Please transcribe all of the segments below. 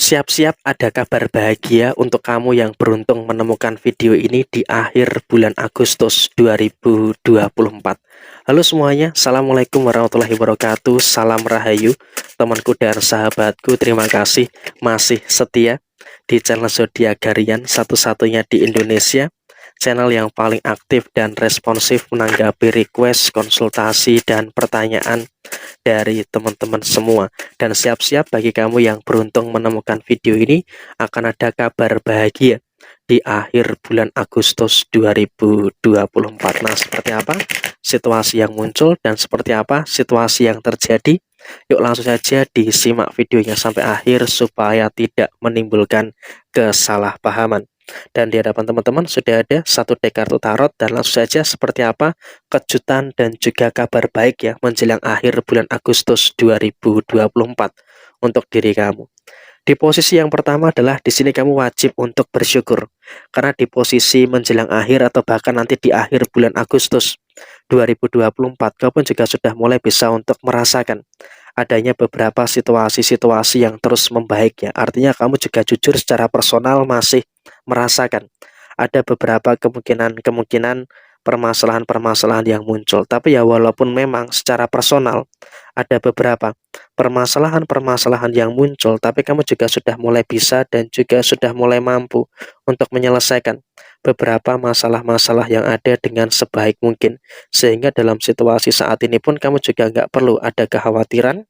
Siap-siap ada kabar bahagia untuk kamu yang beruntung menemukan video ini di akhir bulan Agustus 2024. Halo semuanya, Assalamualaikum warahmatullahi wabarakatuh. Salam Rahayu, temanku dan sahabatku. Terima kasih masih setia di channel Zodiak Harian, satu-satunya di Indonesia, channel yang paling aktif dan responsif menanggapi request, konsultasi, dan pertanyaan dari teman-teman semua. Dan siap-siap bagi kamu yang beruntung menemukan video ini, akan ada kabar bahagia di akhir bulan Agustus 2024. Nah, seperti apa situasi yang muncul dan seperti apa situasi yang terjadi? Yuk langsung saja disimak videonya sampai akhir supaya tidak menimbulkan kesalahpahaman. Dan di hadapan teman-teman sudah ada satu deck kartu tarot, dan langsung saja seperti apa kejutan dan juga kabar baik ya menjelang akhir bulan Agustus 2024 untuk diri kamu. Di posisi yang pertama adalah di sini kamu wajib untuk bersyukur, karena di posisi menjelang akhir atau bahkan nanti di akhir bulan Agustus 2024 kamu pun juga sudah mulai bisa untuk merasakan adanya beberapa situasi-situasi yang terus membaik ya. Artinya kamu juga jujur secara personal masih merasakan ada beberapa kemungkinan permasalahan-permasalahan yang muncul. Tapi ya walaupun memang secara personal ada beberapa permasalahan-permasalahan yang muncul, tapi kamu juga sudah mulai bisa dan juga sudah mulai mampu untuk menyelesaikan beberapa masalah-masalah yang ada dengan sebaik mungkin. Sehingga dalam situasi saat ini pun kamu juga nggak perlu ada kekhawatiran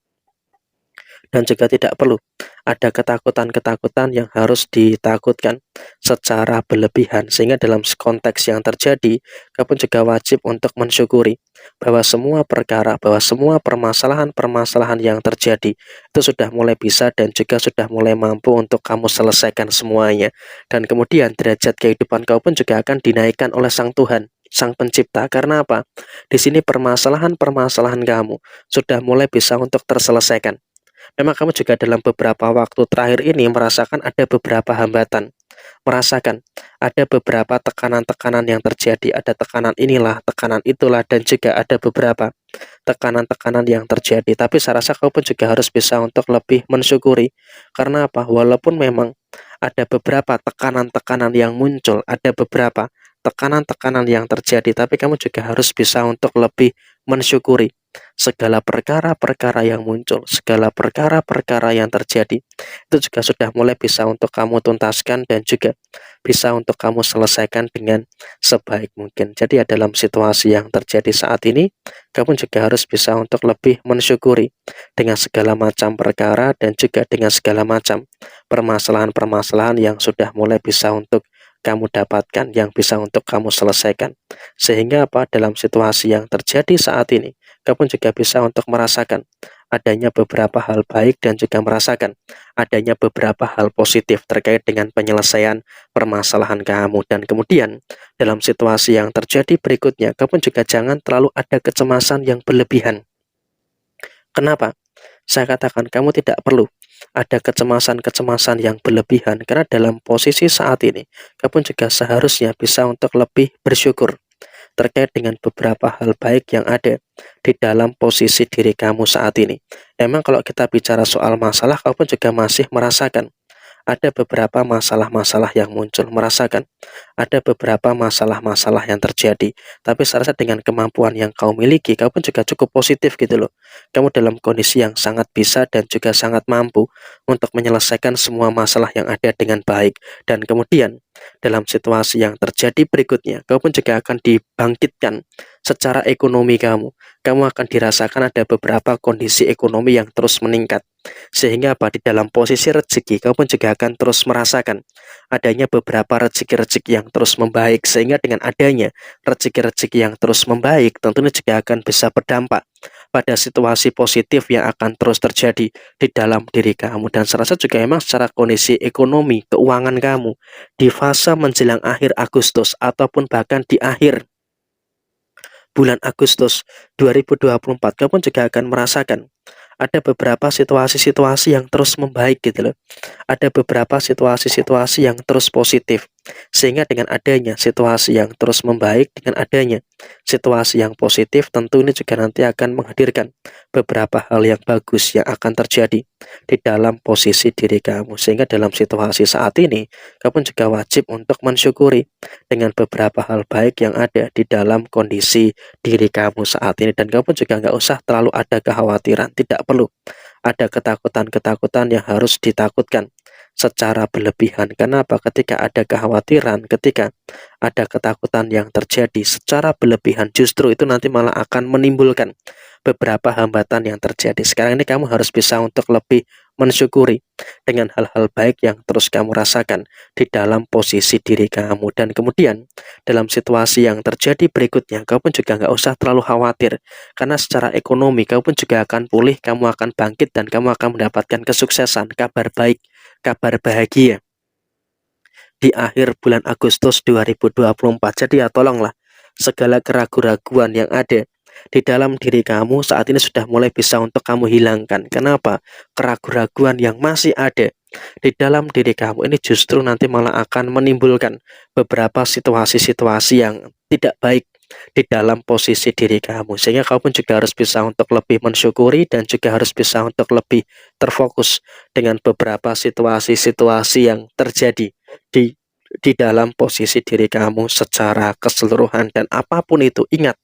dan juga tidak perlu ada ketakutan-ketakutan yang harus ditakutkan secara berlebihan. Sehingga dalam konteks yang terjadi, kamu juga wajib untuk mensyukuri bahwa semua perkara, bahwa semua permasalahan-permasalahan yang terjadi itu sudah mulai bisa dan juga sudah mulai mampu untuk kamu selesaikan semuanya. Dan kemudian derajat kehidupan kau pun juga akan dinaikkan oleh Sang Tuhan, Sang Pencipta. Karena apa? Di sini permasalahan-permasalahan kamu sudah mulai bisa untuk terselesaikan. Memang kamu juga dalam beberapa waktu terakhir ini merasakan ada beberapa hambatan, merasakan ada beberapa tekanan-tekanan yang terjadi, ada tekanan inilah, tekanan itulah, dan juga ada beberapa tekanan-tekanan yang terjadi. Tapi saya rasa kamu pun juga harus bisa untuk lebih mensyukuri. Karena apa? Walaupun memang ada beberapa tekanan-tekanan yang muncul, ada beberapa tekanan-tekanan yang terjadi, tapi kamu juga harus bisa untuk lebih mensyukuri segala perkara-perkara yang muncul, segala perkara-perkara yang terjadi. Itu juga sudah mulai bisa untuk kamu tuntaskan dan juga bisa untuk kamu selesaikan dengan sebaik mungkin. Jadi ya dalam situasi yang terjadi saat ini, kamu juga harus bisa untuk lebih mensyukuri dengan segala macam perkara dan juga dengan segala macam permasalahan-permasalahan yang sudah mulai bisa untuk kamu dapatkan, yang bisa untuk kamu selesaikan. Sehingga apa, dalam situasi yang terjadi saat ini, kamu juga bisa untuk merasakan adanya beberapa hal baik dan juga merasakan adanya beberapa hal positif terkait dengan penyelesaian permasalahan kamu. Dan kemudian dalam situasi yang terjadi berikutnya, kamu juga jangan terlalu ada kecemasan yang berlebihan. Kenapa? Saya katakan kamu tidak perlu ada kecemasan-kecemasan yang berlebihan, karena dalam posisi saat ini kamu juga seharusnya bisa untuk lebih bersyukur terkait dengan beberapa hal baik yang ada di dalam posisi diri kamu saat ini. Emang kalau kita bicara soal masalah, kamu pun juga masih merasakan ada beberapa masalah-masalah yang muncul, merasakan ada beberapa masalah-masalah yang terjadi. Tapi saya rasa dengan kemampuan yang kau miliki, kau pun juga cukup positif gitu loh. Kamu dalam kondisi yang sangat bisa dan juga sangat mampu untuk menyelesaikan semua masalah yang ada dengan baik. Dan kemudian dalam situasi yang terjadi berikutnya, kau pun juga akan dibangkitkan secara ekonomi kamu. Kamu akan dirasakan ada beberapa kondisi ekonomi yang terus meningkat. Sehingga apa, di dalam posisi rezeki kamu pun juga akan terus merasakan adanya beberapa rezeki-rezeki yang terus membaik. Sehingga dengan adanya rezeki-rezeki yang terus membaik, tentunya juga akan bisa berdampak pada situasi positif yang akan terus terjadi di dalam diri kamu. Dan saya rasa juga memang secara kondisi ekonomi, keuangan kamu di fase menjelang akhir Agustus ataupun bahkan di akhir bulan Agustus 2024, kamu pun juga akan merasakan ada beberapa situasi-situasi yang terus membaik gitu loh. Ada beberapa situasi-situasi yang terus positif. Sehingga dengan adanya situasi yang terus membaik, dengan adanya situasi yang positif, tentu ini juga nanti akan menghadirkan beberapa hal yang bagus yang akan terjadi di dalam posisi diri kamu. Sehingga dalam situasi saat ini, kamu juga wajib untuk mensyukuri dengan beberapa hal baik yang ada di dalam kondisi diri kamu saat ini. Dan kamu juga nggak usah terlalu ada kekhawatiran, tidak perlu ada ketakutan-ketakutan yang harus ditakutkan secara berlebihan. Kenapa? Ketika ada kekhawatiran, ketika ada ketakutan yang terjadi secara berlebihan, justru itu nanti malah akan menimbulkan beberapa hambatan yang terjadi. Sekarang ini kamu harus bisa untuk lebih mensyukuri dengan hal-hal baik yang terus kamu rasakan di dalam posisi diri kamu. Dan kemudian dalam situasi yang terjadi berikutnya, kamu pun juga nggak usah terlalu khawatir, karena secara ekonomi kamu pun juga akan pulih, kamu akan bangkit, dan kamu akan mendapatkan kesuksesan, kabar baik, kabar bahagia di akhir bulan Agustus 2024. Jadi ya tolonglah, segala keraguan-raguan yang ada di dalam diri kamu saat ini sudah mulai bisa untuk kamu hilangkan. Kenapa? Keraguan-raguan yang masih ada di dalam diri kamu ini justru nanti malah akan menimbulkan beberapa situasi-situasi yang tidak baik di dalam posisi diri kamu. Sehingga kamu pun juga harus bisa untuk lebih mensyukuri dan juga harus bisa untuk lebih terfokus dengan beberapa situasi-situasi yang terjadi di dalam posisi diri kamu secara keseluruhan. Dan apapun itu, ingat,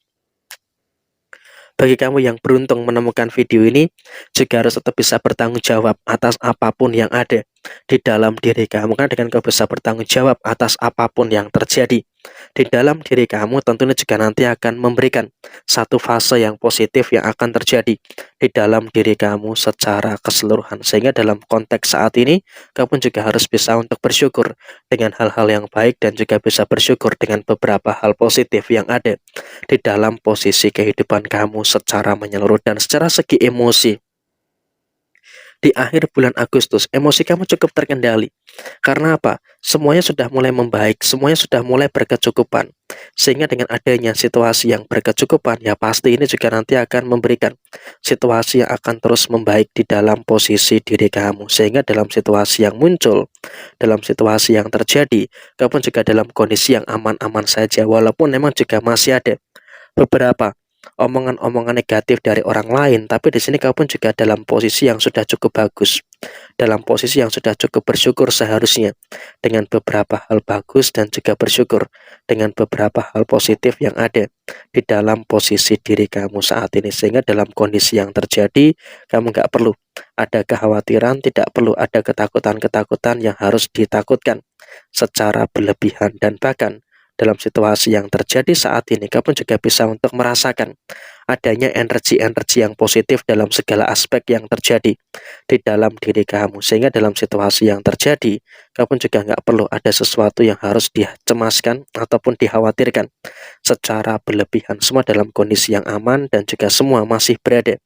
bagi kamu yang beruntung menemukan video ini, juga harus tetap bisa bertanggung jawab atas apapun yang ada di dalam diri kamu. Kan dengan kau bisa bertanggung jawab atas apapun yang terjadi di dalam diri kamu, tentunya juga nanti akan memberikan satu fase yang positif yang akan terjadi di dalam diri kamu secara keseluruhan. Sehingga dalam konteks saat ini, kamu juga harus bisa untuk bersyukur dengan hal-hal yang baik dan juga bisa bersyukur dengan beberapa hal positif yang ada di dalam posisi kehidupan kamu secara menyeluruh. Dan secara segi emosi, di akhir bulan Agustus, emosi kamu cukup terkendali. Karena apa? Semuanya sudah mulai membaik, semuanya sudah mulai berkecukupan. Sehingga dengan adanya situasi yang berkecukupan, ya pasti ini juga nanti akan memberikan situasi yang akan terus membaik di dalam posisi diri kamu. Sehingga dalam situasi yang muncul, dalam situasi yang terjadi, kamu juga dalam kondisi yang aman-aman saja. Walaupun memang juga masih ada beberapa omongan-omongan negatif dari orang lain, tapi di sini kau pun juga dalam posisi yang sudah cukup bagus, dalam posisi yang sudah cukup bersyukur seharusnya dengan beberapa hal bagus dan juga bersyukur dengan beberapa hal positif yang ada di dalam posisi diri kamu saat ini. Sehingga dalam kondisi yang terjadi, kamu nggak perlu ada kekhawatiran, tidak perlu ada ketakutan-ketakutan yang harus ditakutkan secara berlebihan. Dan bahkan dalam situasi yang terjadi saat ini, kamu juga bisa untuk merasakan adanya energi-energi yang positif dalam segala aspek yang terjadi di dalam diri kamu. Sehingga dalam situasi yang terjadi, kamu juga nggak perlu ada sesuatu yang harus dicemaskan ataupun dikhawatirkan secara berlebihan. Semua dalam kondisi yang aman dan juga semua masih berada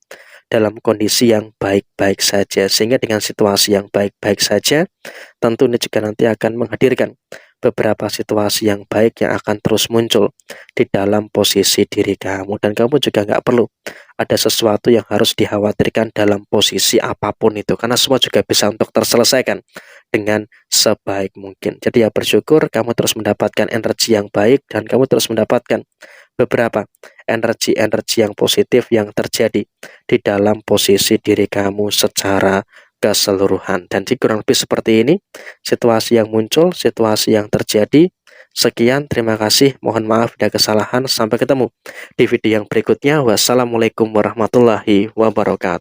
dalam kondisi yang baik-baik saja. Sehingga dengan situasi yang baik-baik saja, tentu ini juga nanti akan menghadirkan beberapa situasi yang baik yang akan terus muncul di dalam posisi diri kamu. Dan kamu juga nggak perlu ada sesuatu yang harus dikhawatirkan dalam posisi apapun itu, karena semua juga bisa untuk terselesaikan dengan sebaik mungkin. Jadi ya bersyukur kamu terus mendapatkan energi yang baik dan kamu terus mendapatkan beberapa energi-energi yang positif yang terjadi di dalam posisi diri kamu secara keseluruhan. Dan kurang lebih seperti ini situasi yang muncul, situasi yang terjadi. Sekian, terima kasih, mohon maaf ada kesalahan. Sampai ketemu di video yang berikutnya. Wassalamualaikum warahmatullahi wabarakatuh.